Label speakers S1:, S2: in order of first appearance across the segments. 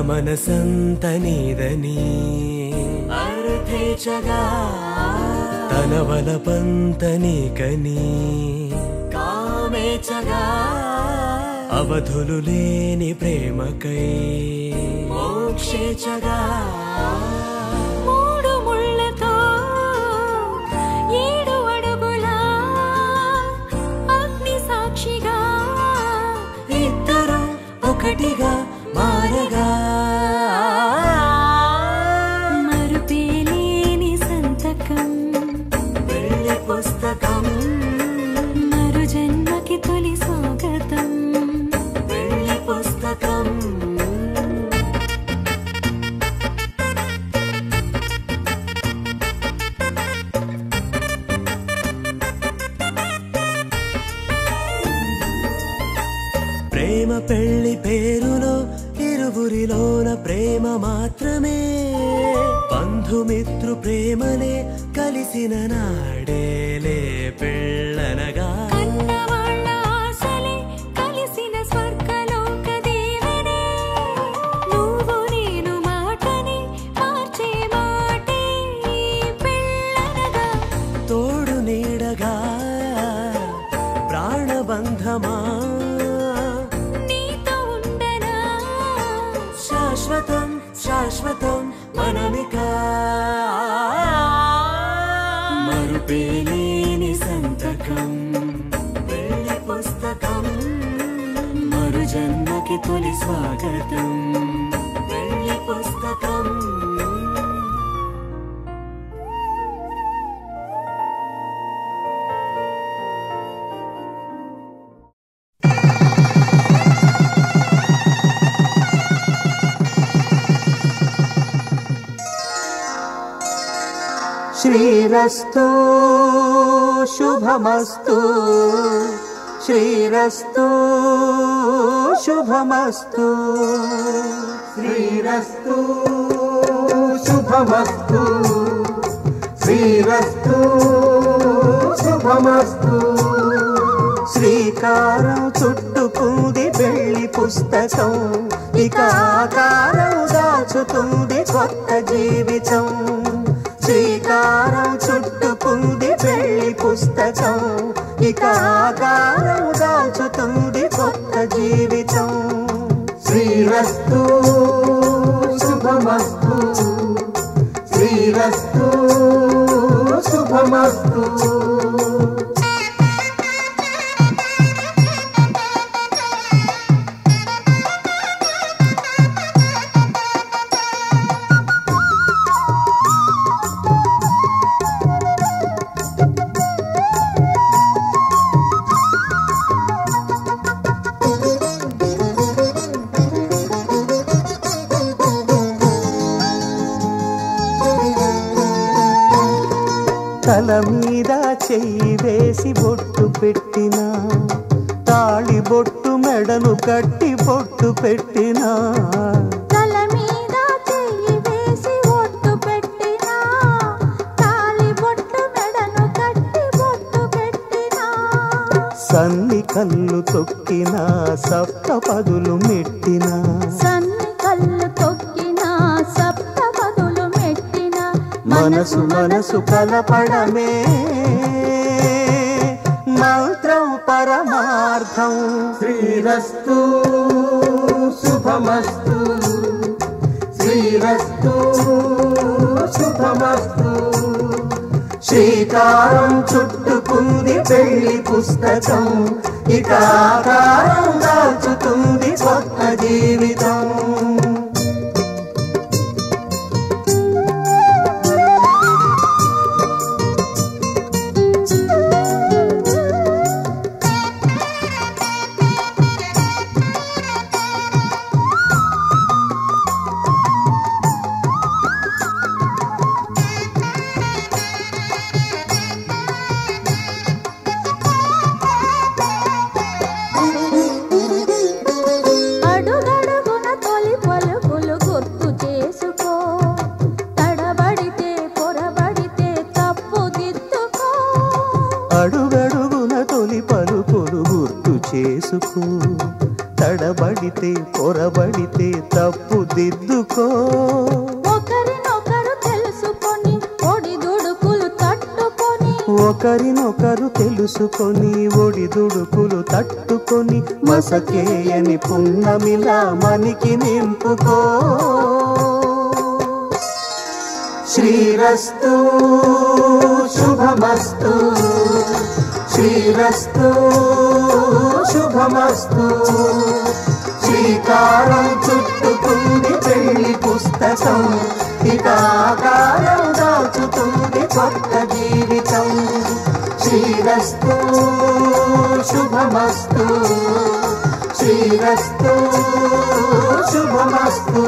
S1: మనసంత నీదని అర్థేచగా తన వలపంత నీకని కామేచగా అవధులు లేని ప్రేమకై మోక్షేచగా
S2: మూడు ముళ్ళతో 7 అడుగుల అగ్ని సాక్షిగా
S1: ఇద్దరు ఒకటిగా మారగా
S2: మరుపేలేని సంతకం
S1: పెళ్లి పుస్తకం
S2: మరు జన్మకి తొలి స్వాగతం
S1: పెళ్లి పుస్తకం ప్రేమ పెళ్లి పేరులో ఇరువురిలోన ప్రేమ మాత్రమే బంధుమిత్రు ప్రేమలే కలిసిన నాడేలే పెళ్ళనగా
S2: కన్నవాళ్ళ ఆశలే కలిసిన స్వర్గలోక దీవెనే నువ్వు నేను మాటని మార్చే మాటే పెళ్ళనగా
S1: తోడు నీడగా ప్రాణబంధమా
S2: నీతో ఉండనా
S1: శాశ్వతం శాశ్వతం మనమిక మరుపేలేని సంతకం పెళ్లి పుస్తకం మరు జన్మకి తొలి స్వాగతం పెళ్లి పుస్తకం
S3: శ్రీరస్తు శుభమస్తు శ్రీరస్తు శుభమస్తు శ్రీరస్తు శుభమస్తు శ్రీరస్తు శుభమస్తు శ్రీకారం చుట్టుకుంది పెళ్లి పుస్తకం ఇక ఆకారం దాచుతుంది కొత్త జీవితం శ్రీకారం చుట్టుకుంది పెళ్లి పుస్తకం ఇక ఆకారం దాచుతుంది కొత్త జీవితం శ్రీరస్తు శుభమస్తు శ్రీరస్తు శుభమస్తు తల మీద చెయ్యి వేసి బొట్టు పెట్టినా తాళి బొట్టు మెడను కట్టి బొట్టు పెట్టినా
S2: తల మీద చెయ్యి వేసి బొట్టు పెట్టినా తాళి బొట్టు మెడను కట్టి బొట్టు పెట్టినా
S3: సన్ని కళ్ళు తొక్కినా సప్తపదులు మెట్టినా
S2: సన్ని కళ్ళు తొక్కినా సప్తపదులు మెట్టినా
S3: మనసు మనసు కలపడమే మంత్రం పరమార్థం శ్రీరస్తు శుభమస్తు శ్రీరస్తు శుభమస్తు శ్రీకారం చుట్టుకుంది పెళ్లి పుస్తకం ఇక ఆకారం దాచుతుంది కొత్త జీవితం తడబడితే పొరబడితే తప్పు దిద్దుకో.
S2: ఒకరినొకరు తెలుసుకొని ఒడిదుడుకులు తట్టుకొని,
S3: ఒకరినొకరు తెలుసుకొని ఒడిదుడుకులు తట్టుకొని మసకేయని పున్నమిలా మనికి నింపుకో. శ్రీరస్తు శుభమస్తు, శ్రీరస్తు శుభమస్తు. శ్రీకారం చుట్టుకుంది పెళ్లి పుస్తకం, ఇక ఆకారం దాచుతుంది కొత్త జీవితం. శ్రీరస్తు శుభమస్తు, శ్రీరస్తు శుభమస్తు.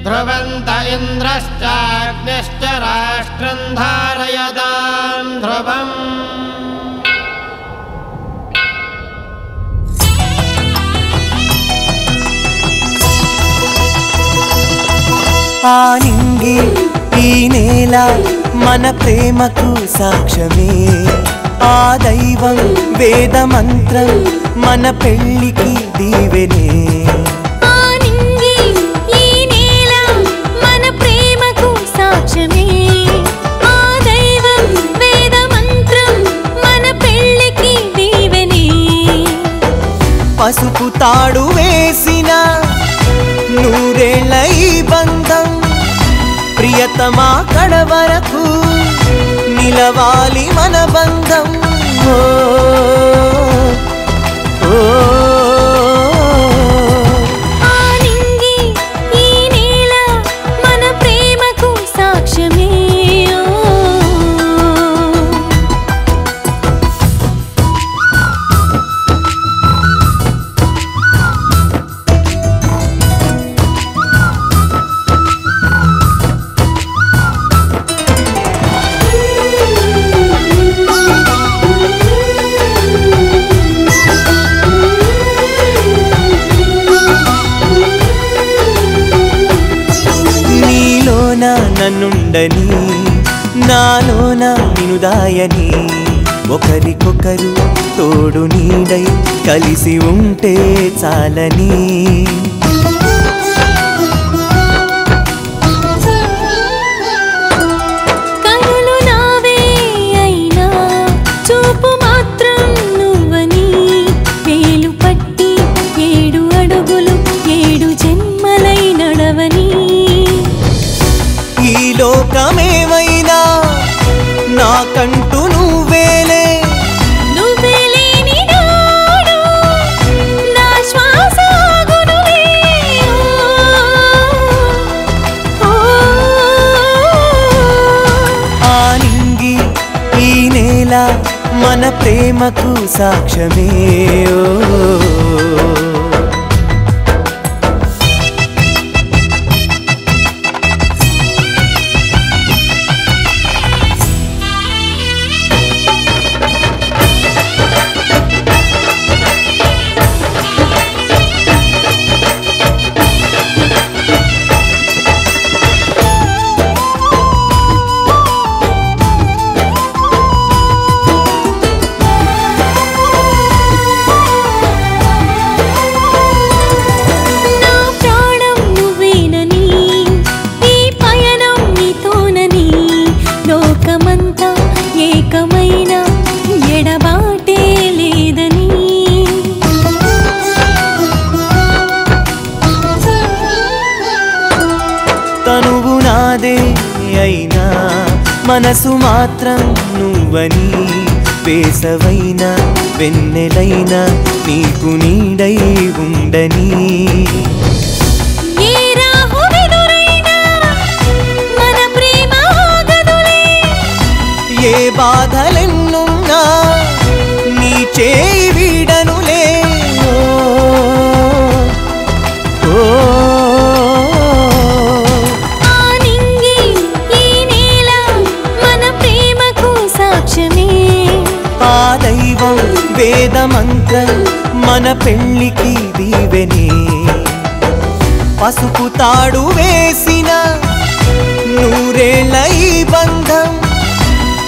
S4: ध्रुवन्त इन्द्रश्चाग्निश्च राष्ट्रं धारयतां ध्रुवम्।
S1: ఆనింగి ఈ నేల మన ప్రేమకు సాక్ష్యమే, ఆ దైవం వేద మంత్రం మన పెళ్లికి దీవెనే।
S2: ఆనింగి ఈ నేల మన ప్రేమకు సాక్ష్యమే, ఆ దైవం వేద మంత్రం మన పెళ్లికి దీవెనే।
S1: పసుపు తాడు వేసిన నూరేళ్ల ఈ బంధం ప్రియతమా కడ వరకు నిలవాలి మన బంధం। ఓ ఓ
S2: ఆనింగి ఈ నేల మన ప్రేమకు సాక్ష్యమే।
S1: నన్నుండని నాలోన నినుదాయని ఒకరికొకరు తోడు నీడై కలిసి ఉంటే చాలని
S2: లోకమేమైనా నాకంటూ నువ్వేలే నువ్వేలేని నాడు నా శ్వాస ఆగునులే
S1: ఆ నింగి ఈ నేల మన ప్రేమకు సాక్ష్యమే అయినా మనసు మాత్రం నువ్వని వేసవైన వెన్నెలైన నీకు నీడై ఉండని
S2: ఏ రాహువెదురైనా మన ప్రేమ ఆగదులే
S1: ఏ బాధలెన్నున్నా నీ చేయి వీడనులే వేద మంత్రం మన పెళ్లికి దీవెనే పసుపు తాడు వేసిన నూరేళ్ల ఈ బంధం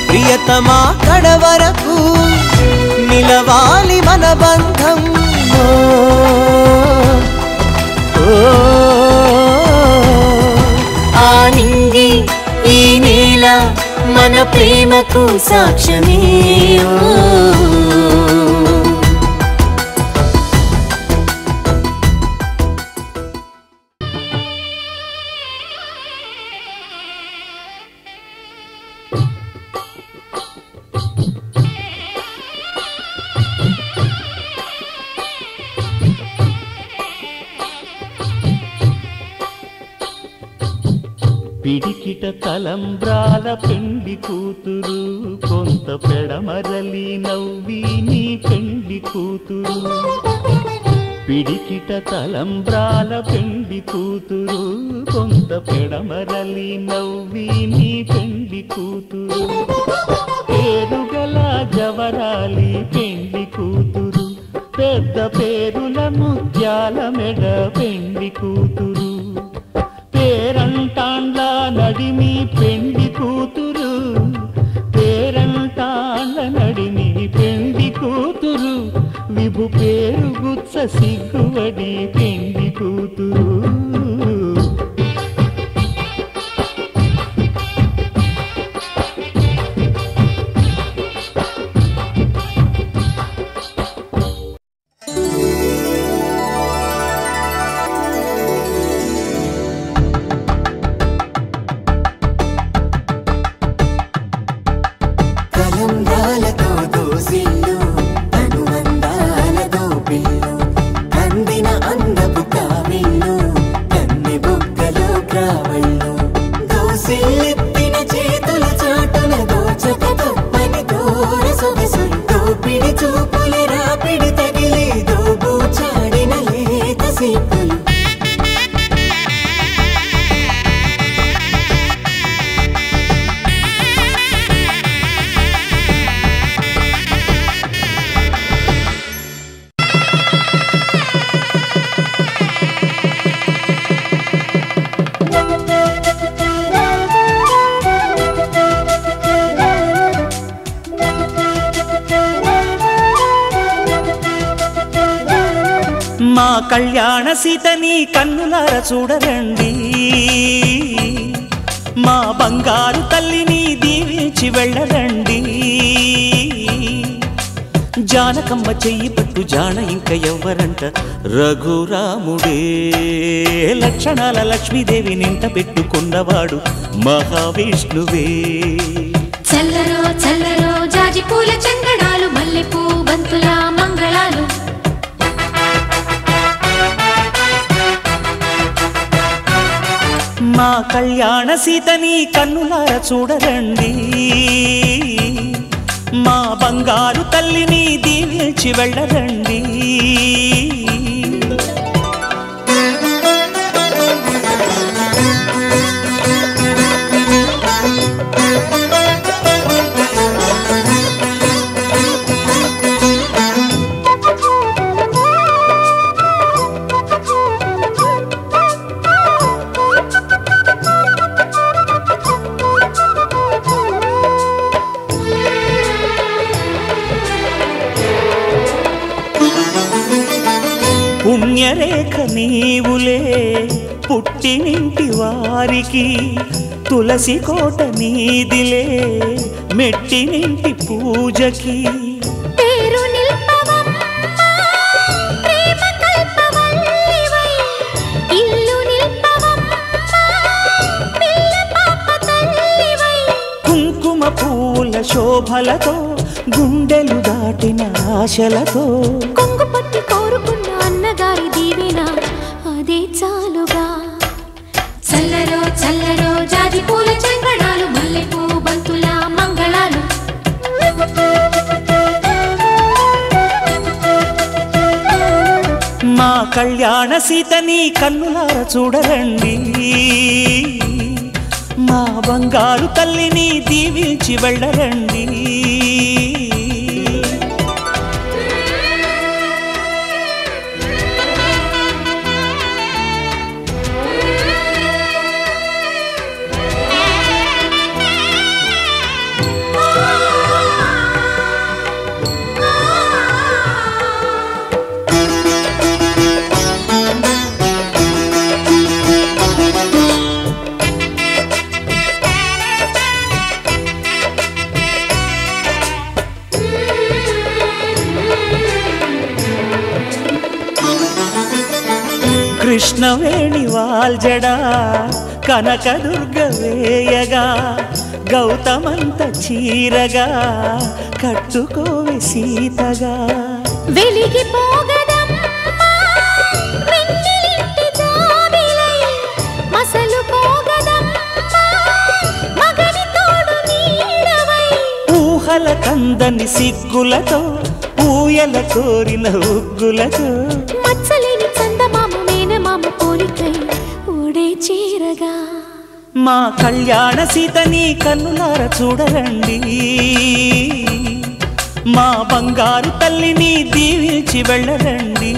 S1: ప్రియతమా కడవరకు నిలవాలి మన బంధం ఆ నింగి ఈ నేల మన ప్రేమకు సాక్ష్యమే
S5: పిడికిట తలంబ్రాల పెండి కూతురు కొంత పెడమరలి నవ్వి నీ పెండి కూతురు పిడికిట తలంబ్రాల పెండి కూతురు కొంత పెడమరలి నవ్వి నీ పెండి కూతురు పేరుగల జవరాలి పెండి కూతురు పెద్ద పేరుల ముత్యాల మెడ పెండి కూతురు పేరంటాండ్ల నడిమి పెండి కూతురు పేరంటాండ్ల నడిమి పెండి కూతురు విభు పేరు గుత్స సిగ్గువడి పెండి కూతురు
S1: అందిన అందపు
S5: మా కళ్యాణ సీతని కన్నులార చూడరండి, మా బంగారు తల్లిని దీవించి వెళ్ళరండి. జానకమ్మ చెయ్యి పట్టు జాన ఇంక ఎవ్వరంట, రఘురాముడే లక్షణాల లక్ష్మీదేవి నింట పెట్టుకున్నవాడు మహావిష్ణువే.
S2: చల్లరో చల్లరో జాజి పూల చంగడాలు, మల్లెపూ బంతుల మంగళాలు.
S5: మా కళ్యాణ సీతని కన్నులార చూడరండి, మా బంగారు తల్లిని దీవించి వెళ్ళరండి. పుణ్యరేఖ నీవులే పుట్టినింటి వారికి, తులసి కోట నీదిలే మెట్టినింటి పూజకి.
S2: పేరు నిల్పవమ్మా ప్రేమ కల్పవల్లివై, ఇల్లు నిల్పవమ్మా పిల్ల పాప తల్లివై.
S5: కుంకుమ పూల శోభలతో గుండెలు దాటిన ఆశలతో,
S2: కొంగు పట్టి కోరుకున్న అన్నగారి దీవెన అదే చాలుగా. చల్లరో చల్లరో జాజి పూల చంగడాలు, మల్లెపూ బంతుల మంగళాలు.
S5: మా కళ్యాణ సీతని కన్నులార చూడరండి, మా బంగారు తల్లిని దీవించి వెళ్ళరండి. కృష్ణవేణి వాల్జడా కనకదుర్గ వేయగా, గౌతమంత చీరగా కట్టుకోవే సీతగా.
S2: వెలిగిపోగదమ్మా వెన్నెలింటి జాబిలై, మసలుకోగదమ్మా మగని తోడు నీడవై.
S5: ఊహల కందని సిగ్గులతో ఊయల కోరిన ఉగ్గులతో,
S2: మచ్చలేని చందమామ మేనమామ కోరికై ఓడే చీరగా.
S5: మా కళ్యాణ సీతని కన్నులార చూడరండి, మా బంగారు తల్లిని దీవించి వెళ్ళరండి.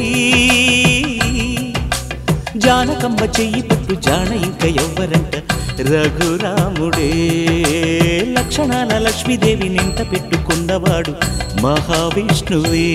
S5: జానకమ్మ చెయ్యి పట్టు జాన ఇంక ఎవ్వరంట, రఘురాముడే లక్షణాల లక్ష్మీదేవి నింట పెట్టుకున్నవాడు మహావిష్ణువే.